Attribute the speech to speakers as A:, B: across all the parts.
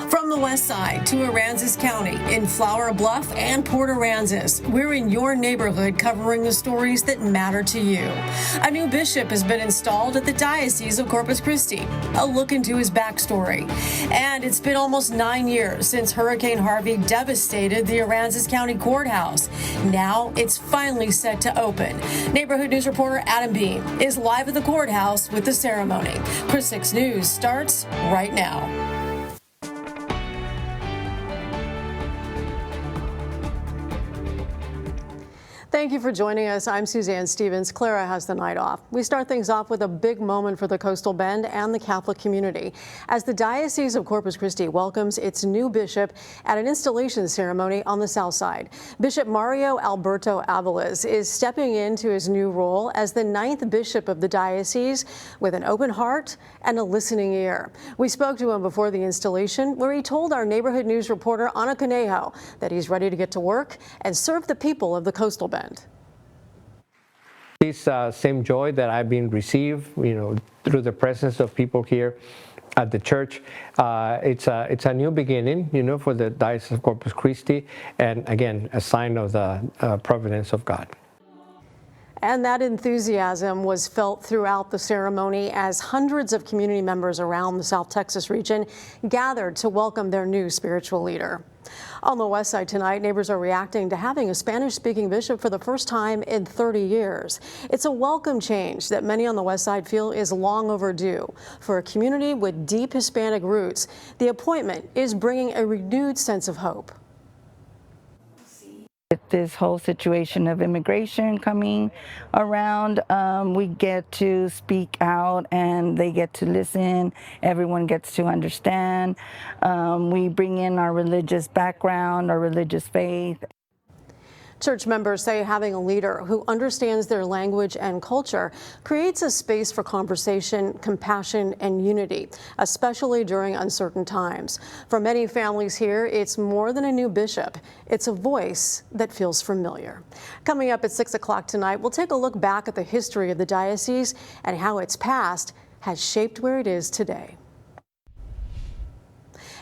A: From the west side to Aransas County, in Flower Bluff and Port Aransas, we're in your neighborhood covering the stories that matter to you. A new bishop has been installed at the Diocese of Corpus Christi. A look into his backstory. And it's been almost 9 years since Hurricane Harvey devastated the Aransas County Courthouse. Now it's finally set to open. Neighborhood News reporter Adam Beam is live at the courthouse with the ceremony. Chris 6 News starts right now. Thank you for joining us. I'm Suzanne Stevens. Clara has the night off. We start things off with a big moment for the Coastal Bend and the Catholic community as the Diocese of Corpus Christi welcomes its new bishop at an installation ceremony on the south side. Bishop Mario Alberto Avalos is stepping into his new role as the 9th bishop of the diocese with an open heart and a listening ear. We spoke to him before the installation, where he told our Neighborhood News reporter Ana Conejo that he's ready to get to work and serve the people of the Coastal Bend.
B: This same joy that I've been received, through the presence of people here at the church. It's a new beginning, for the Diocese of Corpus Christi, and again, a sign of the providence of God.
A: And that enthusiasm was felt throughout the ceremony as hundreds of community members around the South Texas region gathered to welcome their new spiritual leader. On the west side tonight, neighbors are reacting to having a Spanish-speaking bishop for the first time in 30 years. It's a welcome change that many on the west side feel is long overdue. For a community with deep Hispanic roots, the appointment is bringing a renewed sense of hope.
C: With this whole situation of immigration coming around, we get to speak out and they get to listen. Everyone gets to understand. We bring in our religious background, our religious faith.
A: Church members say having a leader who understands their language and culture creates a space for conversation, compassion, and unity, especially during uncertain times. For many families here, it's more than a new bishop. It's a voice that feels familiar. Coming up at 6 o'clock tonight, we'll take a look back at the history of the diocese and how its past has shaped where it is today.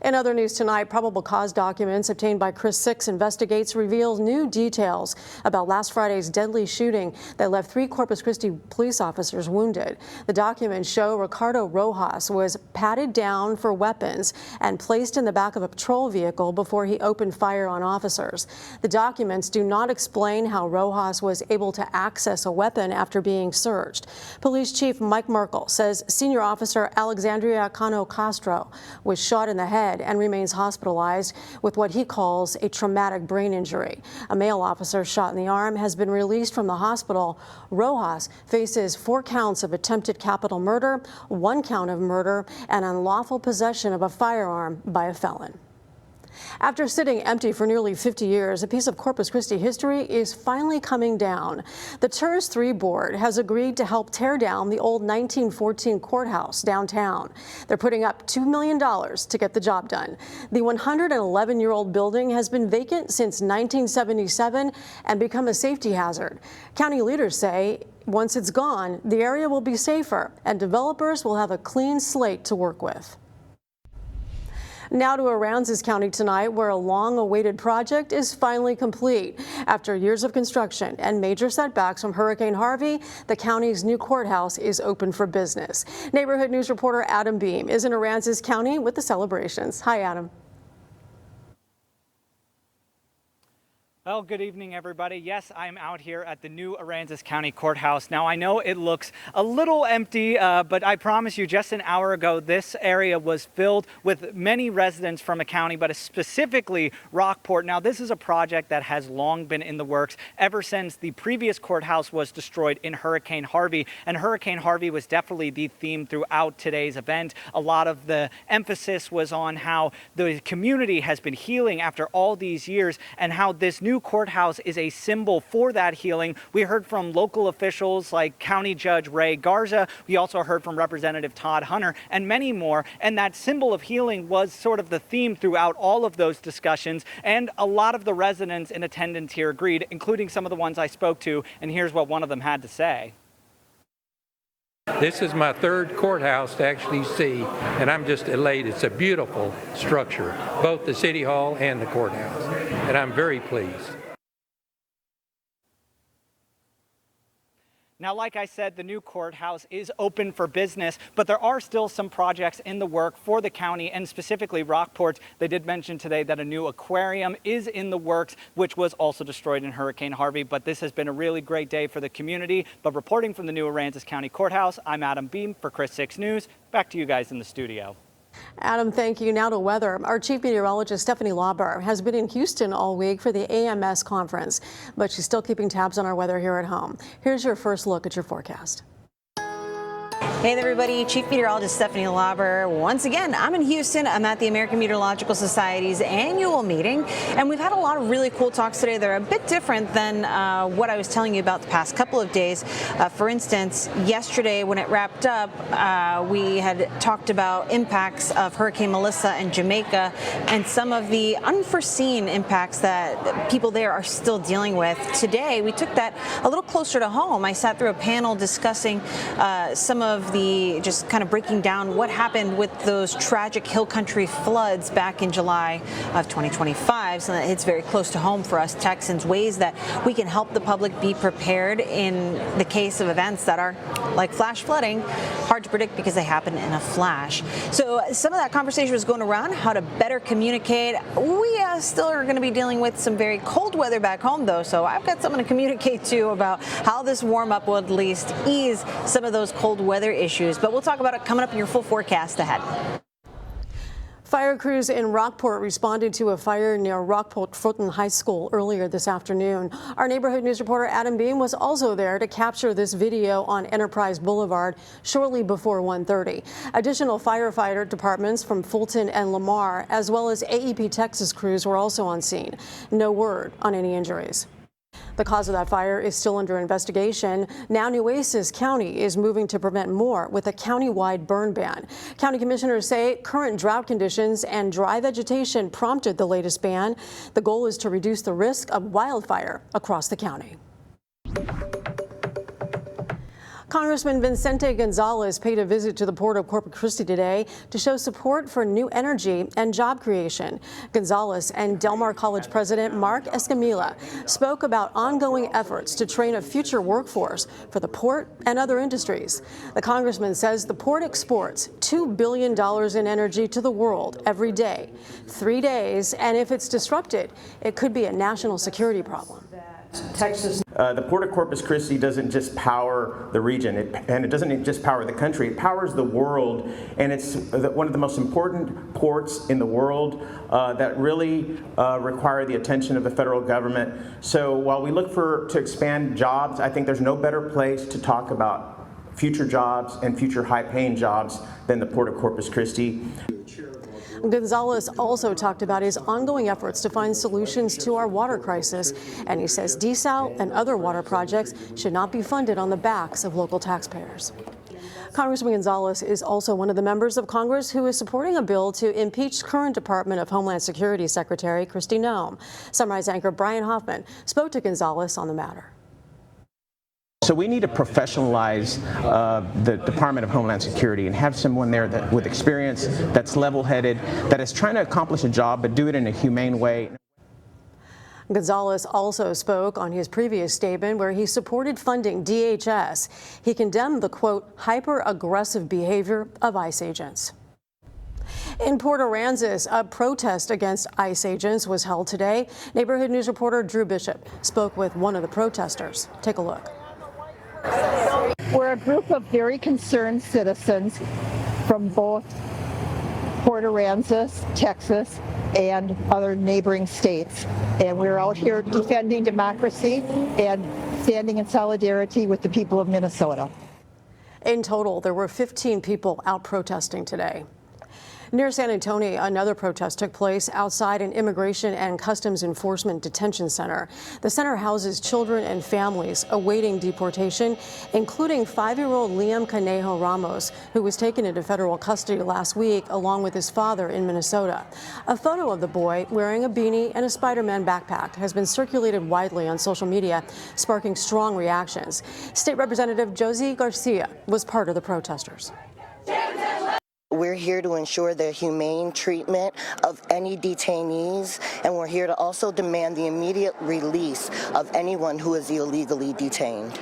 A: In other news tonight, probable cause documents obtained by Chris 6 Investigates reveal new details about last Friday's deadly shooting that left 3 Corpus Christi police officers wounded. The documents show Ricardo Rojas was patted down for weapons and placed in the back of a patrol vehicle before he opened fire on officers. The documents do not explain how Rojas was able to access a weapon after being searched. Police Chief Mike Merkel says Senior Officer Alexandria Cano Castro was shot in the head and remains hospitalized with what he calls a traumatic brain injury. A male officer shot in the arm has been released from the hospital. Rojas faces 4 counts of attempted capital murder, 1 count of murder, and unlawful possession of a firearm by a felon. After sitting empty for nearly 50 years, a piece of Corpus Christi history is finally coming down. The TERS 3 board has agreed to help tear down the old 1914 courthouse downtown. They're putting up $2 million to get the job done. The 111-year-old building has been vacant since 1977 and become a safety hazard. County leaders say once it's gone, the area will be safer and developers will have a clean slate to work with. Now to Aransas County tonight, where a long-awaited project is finally complete. After years of construction and major setbacks from Hurricane Harvey, the county's new courthouse is open for business. Neighborhood News reporter Adam Beam is in Aransas County with the celebrations. Hi, Adam.
D: Well, good evening, everybody. Yes, I'm out here at the new Aransas County Courthouse. Now, I know it looks a little empty, but I promise you, just an hour ago, this area was filled with many residents from the county, but specifically Rockport. Now, this is a project that has long been in the works ever since the previous courthouse was destroyed in Hurricane Harvey. And Hurricane Harvey was definitely the theme throughout today's event. A lot of the emphasis was on how the community has been healing after all these years and how this new courthouse is a symbol for that healing. We heard from local officials like County Judge Ray Garza. We also heard from Representative Todd Hunter and many more. And that symbol of healing was sort of the theme throughout all of those discussions. And a lot of the residents in attendance here agreed, including some of the ones I spoke to. And here's what one of them had to say.
E: This is my third courthouse to actually see, and I'm just elated. It's a beautiful structure, both the City Hall and the courthouse, and I'm very pleased.
D: Now, like I said, the new courthouse is open for business, but there are still some projects in the work for the county and specifically Rockport. They did mention today that a new aquarium is in the works, which was also destroyed in Hurricane Harvey. But this has been a really great day for the community. But reporting from the new Aransas County Courthouse, I'm Adam Beam for Chris 6 News. Back to you guys in the studio.
A: Adam, thank you. Now to weather. Our chief meteorologist, Stephanie Lauber, has been in Houston all week for the AMS conference, but she's still keeping tabs on our weather here at home. Here's your first look at your forecast.
F: Hey there, everybody. Chief Meteorologist Stephanie Lauber. Once again, I'm in Houston. I'm at the American Meteorological Society's annual meeting, and we've had a lot of really cool talks today. They're a bit different than what I was telling you about the past couple of days. For instance, yesterday when it wrapped up, we had talked about impacts of Hurricane Melissa in Jamaica and some of the unforeseen impacts that people there are still dealing with. Today, we took that a little closer to home. I sat through a panel discussing some of the just kind of breaking down what happened with those tragic hill country floods back in July of 2025. So that hits very close to home for us Texans, ways that we can help the public be prepared in the case of events that are like flash flooding, hard to predict because they happen in a flash. So some of that conversation was going around how to better communicate. We still are going to be dealing with some very cold weather back home though, so I've got something to communicate to you about how this warm up will at least ease some of those cold weather issues, but we'll talk about it coming up in your full forecast ahead.
A: Fire crews in Rockport responded to a fire near Rockport Fulton High School earlier this afternoon. Our neighborhood news reporter Adam Beam was also there to capture this video on Enterprise Boulevard shortly before 1:30. Additional firefighter departments from Fulton and Lamar, as well as AEP Texas crews, were also on scene. No word on any injuries. The cause of that fire is still under investigation. Now Nueces County is moving to prevent more with a county-wide burn ban. County commissioners say current drought conditions and dry vegetation prompted the latest ban. The goal is to reduce the risk of wildfire across the county. Congressman Vicente Gonzalez paid a visit to the Port of Corpus Christi today to show support for new energy and job creation. Gonzalez and Del Mar College President Mark Escamilla spoke about ongoing efforts to train a future workforce for the port and other industries. The congressman says the port exports $2 billion in energy to the world every day, 3 days, and if it's disrupted, it could be a national security problem.
G: Texas. The Port of Corpus Christi doesn't just power the region, and it doesn't just power the country, it powers the world, and it's one of the most important ports in the world that really require the attention of the federal government. So while we look to expand jobs, I think there's no better place to talk about future jobs and future high-paying jobs than the Port of Corpus Christi.
A: Gonzalez also talked about his ongoing efforts to find solutions to our water crisis, and he says desal and other water projects should not be funded on the backs of local taxpayers. Congressman Gonzalez is also one of the members of Congress who is supporting a bill to impeach current Department of Homeland Security Secretary Kristi Noem. Sunrise anchor Brian Hoffman spoke to Gonzalez on the matter.
H: So we need to professionalize the Department of Homeland Security and have someone there with experience, that's level-headed, that is trying to accomplish a job but do it in a humane way.
A: Gonzalez also spoke on his previous statement where he supported funding DHS. He condemned the, quote, hyper-aggressive behavior of ICE agents. In Port Aransas, a protest against ICE agents was held today. Neighborhood news reporter Drew Bishop spoke with one of the protesters. Take a look.
I: We're a group of very concerned citizens from both Port Aransas, Texas, and other neighboring states. And we're out here defending democracy and standing in solidarity with the people of Minnesota.
A: In total, there were 15 people out protesting today. Near San Antonio, another protest took place outside an Immigration and Customs Enforcement detention center. The center houses children and families awaiting deportation, including 5-year-old Liam Canejo Ramos, who was taken into federal custody last week along with his father in Minnesota. A photo of the boy wearing a beanie and a Spider-Man backpack has been circulated widely on social media, sparking strong reactions. State Representative Josie Garcia was part of the protesters.
J: We're here to ensure the humane treatment of any detainees, and we're here to also demand the immediate release of anyone who is illegally detained.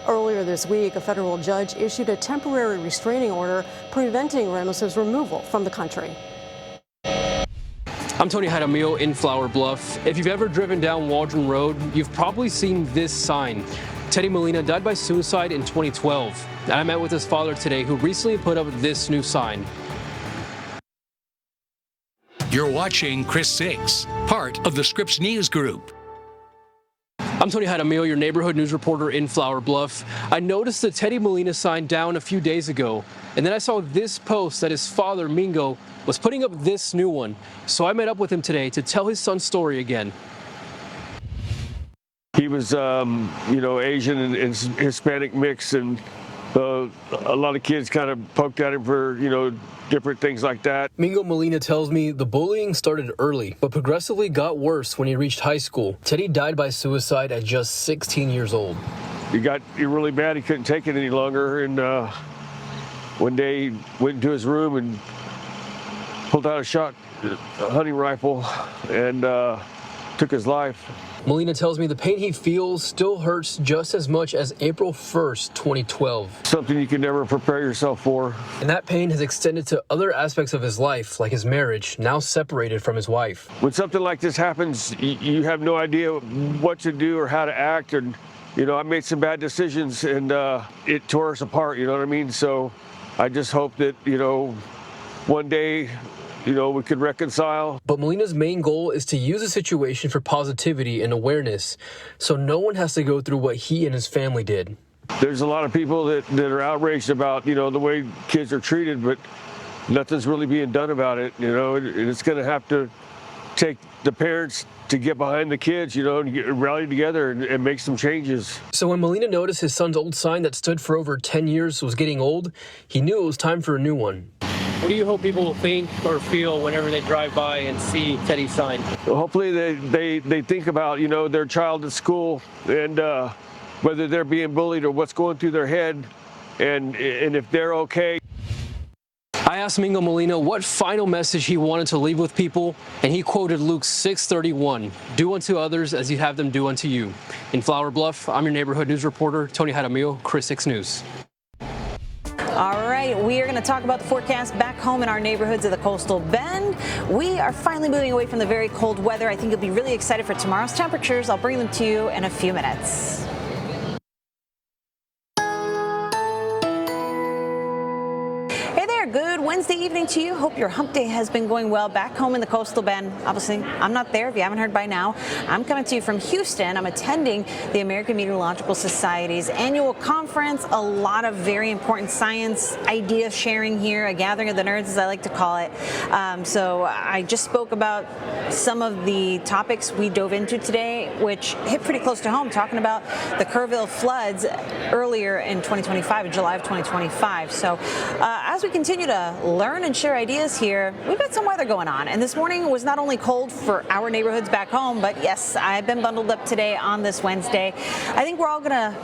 A: Earlier this week, a federal judge issued a temporary restraining order preventing Ramos's removal from the country.
K: I'm Tony Jaramillo in Flower Bluff. If you've ever driven down Waldron Road, you've probably seen this sign. Teddy Molina died by suicide in 2012. And I met with his father today, who recently put up this new sign.
L: You're watching Chris 6, part of the Scripps News Group.
K: I'm Tony Jaramillo, your neighborhood news reporter in Flower Bluff. I noticed the Teddy Molina sign down a few days ago, and then I saw this post that his father, Mingo, was putting up this new one. So I met up with him today to tell his son's story again.
M: He was, Asian and Hispanic mix, and a lot of kids kind of poked at him for, different things like that.
K: Mingo Molina tells me the bullying started early, but progressively got worse when he reached high school. Teddy died by suicide at just 16 years old.
M: He got really bad. He couldn't take it any longer, and one day he went into his room and pulled out a hunting rifle and took his life.
K: Molina tells me the pain he feels still hurts just as much as April 1st, 2012.
M: Something you can never prepare yourself for.
K: And that pain has extended to other aspects of his life, like his marriage, now separated from his wife.
M: When something like this happens, you have no idea what to do or how to act. And, I made some bad decisions, and it tore us apart, you know what I mean? So I just hope that, one day, we could reconcile.
K: But Molina's main goal is to use the situation for positivity and awareness, so no one has to go through what he and his family did.
M: There's a lot of people that are outraged about, the way kids are treated, but nothing's really being done about it, and it's going to have to take the parents to get behind the kids, and rally together and make some changes.
K: So when Molina noticed his son's old sign that stood for over 10 years was getting old, he knew it was time for a new one. What do you hope people will think or feel whenever they drive by and see Teddy's sign?
M: Hopefully they think about, their child at school and whether they're being bullied or what's going through their head and if they're okay.
K: I asked Mingo Molina what final message he wanted to leave with people, and he quoted Luke 6:31, "Do unto others as you have them do unto you." In Flower Bluff, I'm your neighborhood news reporter, Tony Jaramillo, Chris 6 News.
F: All right, we are going to talk about the forecast back home in our neighborhoods of the Coastal Bend. We are finally moving away from the very cold weather. I think you'll be really excited for tomorrow's temperatures. I'll bring them to you in a few minutes. Good Wednesday evening to you. Hope your hump day has been going well back home in the Coastal Bend. Obviously, I'm not there if you haven't heard by now. I'm coming to you from Houston. I'm attending the American Meteorological Society's annual conference. A lot of very important science idea sharing here, a gathering of the nerds, as I like to call it. So I just spoke about some of the topics we dove into today, which hit pretty close to home, talking about the Kerrville floods earlier in 2025, in July of 2025. So as we continue to learn and share ideas here, we've got some weather going on. And this morning was not only cold for our neighborhoods back home, but yes, I've been bundled up today on this Wednesday. I think we're all going to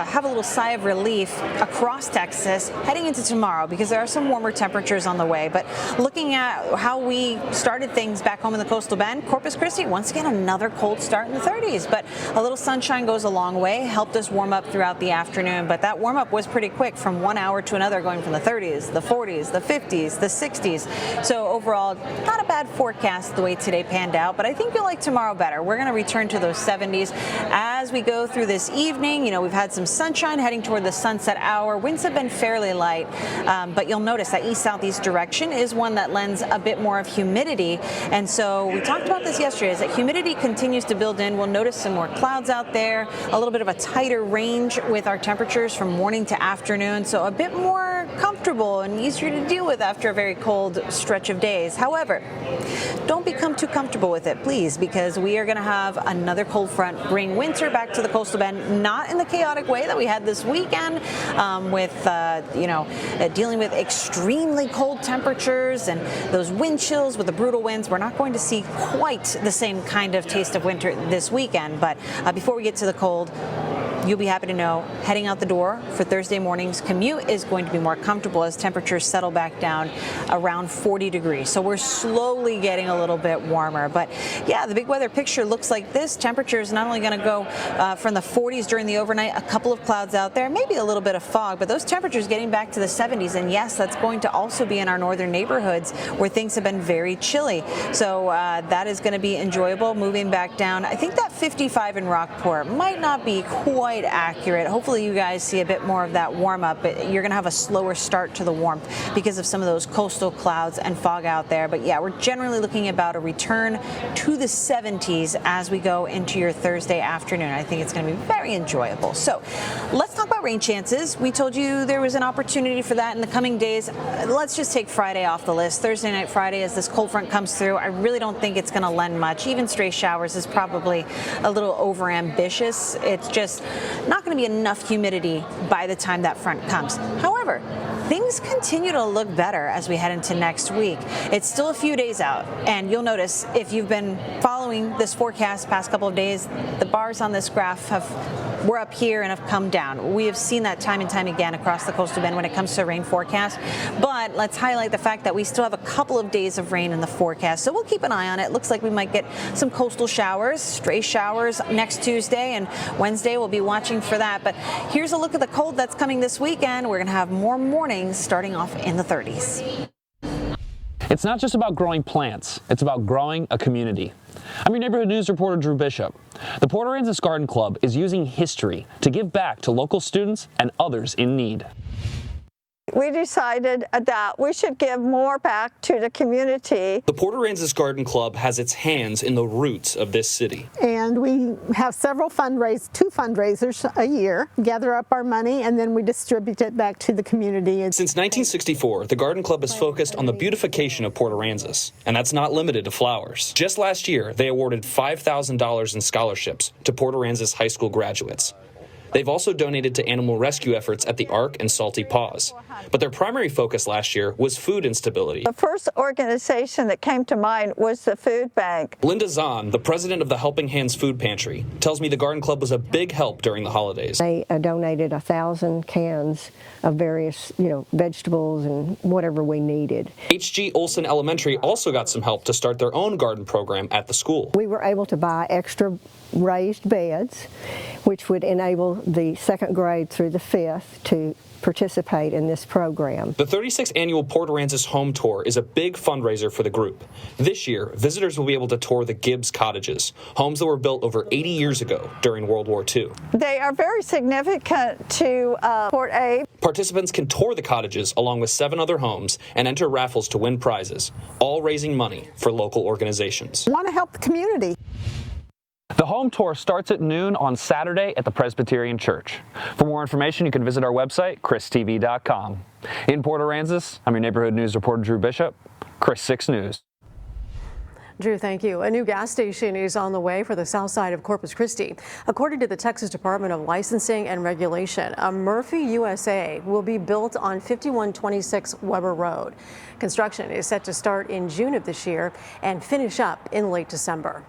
F: have a little sigh of relief across Texas heading into tomorrow, because there are some warmer temperatures on the way. But looking at how we started things back home in the Coastal Bend, Corpus Christi, once again, another cold start in the 30s. But a little sunshine goes a long way, helped us warm up throughout the afternoon. But that warm up was pretty quick, from 1 hour to another, going from the 30s, the 40s, the 50s, the 60s. So overall, not a bad forecast the way today panned out, but I think you'll like tomorrow better. We're going to return to those 70s as we go through this evening. We've had some sunshine heading toward the sunset hour. Winds have been fairly light, but you'll notice that east-southeast direction is one that lends a bit more of humidity. And so we talked about this yesterday. As that humidity continues to build in, we'll notice some more clouds out there, a little bit of a tighter range with our temperatures from morning to afternoon. So a bit more comfortable and easier to deal with after a very cold stretch of days. However, don't become too comfortable with it, please, because we are going to have another cold front bring winter back to the coastal bend, not in the chaotic way that we had this weekend with, dealing with extremely cold temperatures and those wind chills with the brutal winds. We're not going to see quite the same kind of taste of winter this weekend, but before we get to the cold, you'll be happy to know heading out the door for Thursday morning's commute is going to be more comfortable as temperatures settle back down around 40 degrees. So we're slowly getting a little bit warmer. But yeah, the big weather picture looks like this. Temperature is not only going to go from the 40s during the overnight, a couple of clouds out there, maybe a little bit of fog, but those temperatures getting back to the 70s. And yes, that's going to also be in our northern neighborhoods where things have been very chilly. So that is going to be enjoyable moving back down. I think that 55 in Rockport might not be quite accurate. Hopefully you guys see a bit more of that warm up, but you're going to have a slower start to the warmth because of some of those coastal clouds and fog out there. But yeah, we're generally looking about a return to the 70s as we go into your Thursday afternoon. I think it's going to be very enjoyable. So let's talk about rain chances. We told you there was an opportunity for that in the coming days. Let's just take Friday off the list. Thursday night, Friday, as this cold front comes through, I really don't think it's going to lend much. Even stray showers is probably a little over ambitious. It's just not going to be enough humidity by the time that front comes. However, things continue to look better as we head into next week. It's still a few days out, and you'll notice if you've been following this forecast past couple of days, the bars on this graph were up here and have come down. We have seen that time and time again across the coastal bend when it comes to rain forecast. But let's highlight the fact that we still have a couple of days of rain in the forecast, so we'll keep an eye on it. Looks like we might get some coastal showers, stray showers next Tuesday, and Wednesday we'll be watching for that. But here's a look at the cold that's coming this weekend. We're going to have more mornings starting off in the 30s.
N: It's not just about growing plants, it's about growing a community. I'm your neighborhood news reporter, Drew Bishop. The Port Aransas Garden Club is using history to give back to local students and others in need.
O: We decided that we should give more back to the community.
N: The Port Aransas Garden Club has its hands in the roots of this city.
P: And we have several two fundraisers a year, gather up our money, and then we distribute it back to the community.
N: Since 1964, the Garden Club has focused on the beautification of Port Aransas, and that's not limited to flowers. Just last year, they awarded $5,000 in scholarships to Port Aransas high school graduates. They've also donated to animal rescue efforts at the Ark and Salty Paws. But their primary focus last year was food instability.
O: The first organization that came to mind was the food bank.
N: Linda Zahn, the president of the Helping Hands Food Pantry, tells me the Garden Club was a big help during the holidays.
Q: They donated 1,000 cans of various, vegetables and whatever we needed.
N: H.G. Olson Elementary also got some help to start their own garden program at the school.
Q: We were able to buy extra raised beds, which would enable the second grade through the fifth to participate in this program.
N: The 36th annual Port Aransas Home Tour is a big fundraiser for the group. This year, visitors will be able to tour the Gibbs cottages, homes that were built over 80 years ago during World War II.
O: They are very significant to Port A.
N: Participants can tour the cottages along with 7 other homes and enter raffles to win prizes, all raising money for local organizations.
P: I want to help the community.
N: The home tour starts at noon on Saturday at the Presbyterian Church. For more information, you can visit our website, christv.com. In Port Aransas, I'm your neighborhood news reporter, Drew Bishop, Chris 6 News.
A: Drew, thank you. A new gas station is on the way for the south side of Corpus Christi. According to the Texas Department of Licensing and Regulation, a Murphy USA will be built on 5126 Weber Road. Construction is set to start in June of this year and finish up in late December.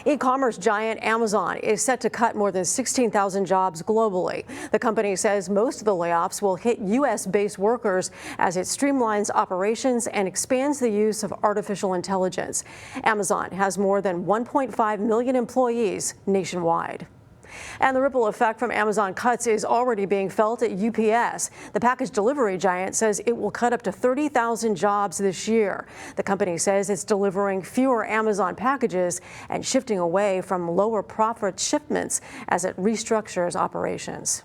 A: E-commerce giant Amazon is set to cut more than 16,000 jobs globally. The company says most of the layoffs will hit U.S.-based workers as it streamlines operations and expands the use of artificial intelligence. Amazon has more than 1.5 million employees nationwide. And the ripple effect from Amazon cuts is already being felt at UPS. The package delivery giant says it will cut up to 30,000 jobs this year. The company says it's delivering fewer Amazon packages and shifting away from lower profit shipments as it restructures operations.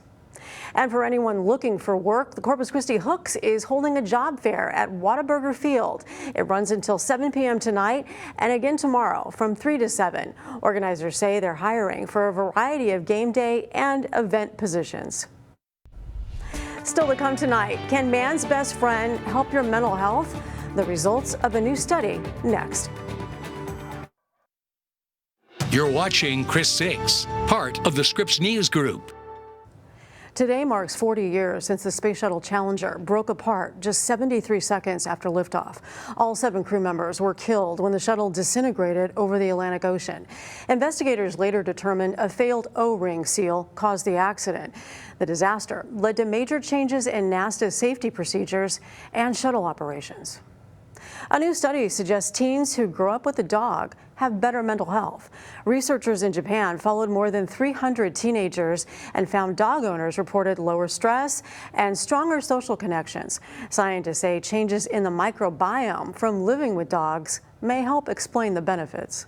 A: And for anyone looking for work, the Corpus Christi Hooks is holding a job fair at Whataburger Field. It runs until 7 p.m. tonight and again tomorrow from 3 to 7. Organizers say they're hiring for a variety of game day and event positions. Still to come tonight, can man's best friend help your mental health? The results of a new study next.
L: You're watching Chris 6, part of the Scripps News Group.
A: Today marks 40 years since the Space Shuttle Challenger broke apart just 73 seconds after liftoff. All 7 crew members were killed when the shuttle disintegrated over the Atlantic Ocean. Investigators later determined a failed O-ring seal caused the accident. The disaster led to major changes in NASA's safety procedures and shuttle operations. A new study suggests teens who grow up with a dog have better mental health. Researchers in Japan followed more than 300 teenagers and found dog owners reported lower stress and stronger social connections. Scientists say changes in the microbiome from living with dogs may help explain the benefits.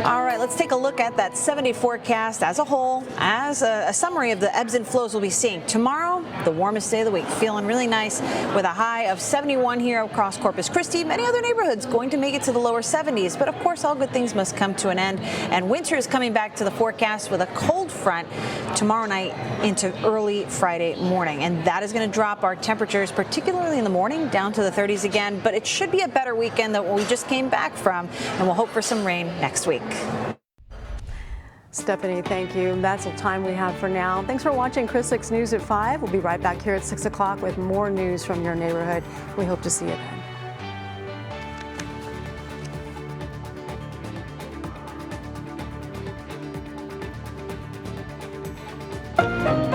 F: All right, let's take a look at that 7-day forecast as a whole, as a summary of the ebbs and flows we'll be seeing. Tomorrow, the warmest day of the week, feeling really nice with a high of 71 here across Corpus Christi. Many other neighborhoods going to make it to the lower 70s, but of course, all good things must come to an end. And winter is coming back to the forecast with a cold front tomorrow night into early Friday morning. And that is going to drop our temperatures, particularly in the morning, down to the 30s again. But it should be a better weekend than what we just came back from, and we'll hope for some rain next week.
A: Stephanie, thank you. That's the time we have for now. Thanks for watching Chris 6 News at 5. We'll be right back here at 6 o'clock with more news from your neighborhood. We hope to see you then.